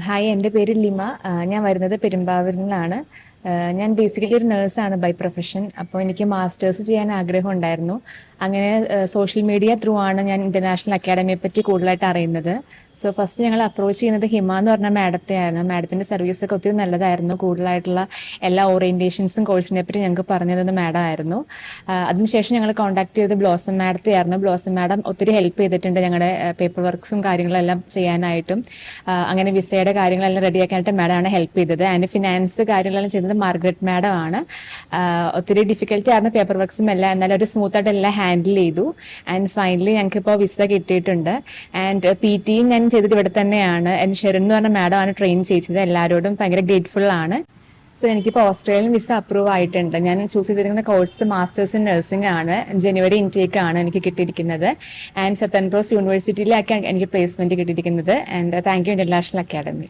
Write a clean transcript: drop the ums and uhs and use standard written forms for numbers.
Hi, എൻ്റെ പേര് ലിമ. ഞാൻ വരുന്നത് പെരുമ്പാവൂരിൽ നിന്നാണ്. ഞാൻ ബേസിക്കലി ഒരു നേഴ്സാണ് ബൈ പ്രൊഫഷൻ. അപ്പോൾ എനിക്ക് മാസ്റ്റേഴ്സ് ചെയ്യാൻ ആഗ്രഹം ഉണ്ടായിരുന്നു. അങ്ങനെ സോഷ്യൽ മീഡിയ ത്രൂ ആണ് ഞാൻ ഇൻ്റർനാഷണൽ അക്കാഡമിയെ പറ്റി കൂടുതലായിട്ട് അറിയുന്നത്. സോ ഫസ്റ്റ് ഞങ്ങൾ അപ്രോച്ച് ചെയ്യുന്നത് ഹിമ എന്ന് പറഞ്ഞ മാഡത്തെ ആയിരുന്നു. മാഡത്തിൻ്റെ സർവീസൊക്കെ ഒത്തിരി നല്ലതായിരുന്നു. കൂടുതലായിട്ടുള്ള എല്ലാ ഓറിയൻറ്റേഷൻസും കോഴ്സിനെ പറ്റി ഞങ്ങൾക്ക് പറഞ്ഞു തന്നത് മാഡം ആയിരുന്നു. അതിനുശേഷം ഞങ്ങൾ കോൺടാക്ട് ചെയ്തത് ബ്ലോസം മാഡത്തെ ആയിരുന്നു. ബ്ലോസം മാഡം ഒത്തിരി ഹെൽപ്പ് ചെയ്തിട്ടുണ്ട് ഞങ്ങളുടെ പേപ്പർ വർക്ക്സും കാര്യങ്ങളെല്ലാം ചെയ്യാനായിട്ടും. അങ്ങനെ വിസയുടെ കാര്യങ്ങളെല്ലാം റെഡിയാക്കാനായിട്ട് മാഡമാണ് ഹെൽപ്പ് ചെയ്തത്. ആൻഡ് ഫിനാൻസ് കാര്യങ്ങളെല്ലാം ചെയ്തത് മാർഗരറ്റ് മാഡം ആണ്. ഒത്തിരി ഡിഫിക്കൽറ്റി ആയിരുന്ന പേപ്പർ വർക്ക്സും എല്ലാം, എന്നാലും ഒരു സ്മൂത്തായിട്ട് എല്ലാം ഹാൻഡിൽ ചെയ്തു. ആൻഡ് ഫൈനലി ഞങ്ങൾക്ക് ഇപ്പോൾ വിസ കിട്ടിയിട്ടുണ്ട്. ആൻഡ് PT ഞാൻ ചെയ്തത് ഇവിടെ തന്നെയാണ്. ആൻഡ് ഷെറിൻ എന്ന് പറഞ്ഞ മാഡം ആണ് ട്രെയിൻ ചെയ്തത്. എല്ലാവരോടും ഭയങ്കര ഗ്രേറ്റ്ഫുൾ ആണ്. സോ എനിക്കിപ്പോൾ ഓസ്ട്രേലിയൻ വിസ അപ്രൂവ് ആയിട്ടുണ്ട്. ഞാൻ ചൂസ് ചെയ്തിരിക്കുന്ന കോഴ്സ് മാസ്റ്റേഴ്സ് ഇൻ നഴ്സിംഗ് ആണ്. ജനുവരി ഇൻടേക്ക് ആണ് എനിക്ക് കിട്ടിയിരിക്കുന്നത്. ആൻഡ് സെത്തൻ ക്രോസ് യൂണിവേഴ്സിറ്റിയിലാണ് എനിക്ക് പ്ലേസ്മെന്റ് കിട്ടിയിരിക്കുന്നത്. And thank you international academy.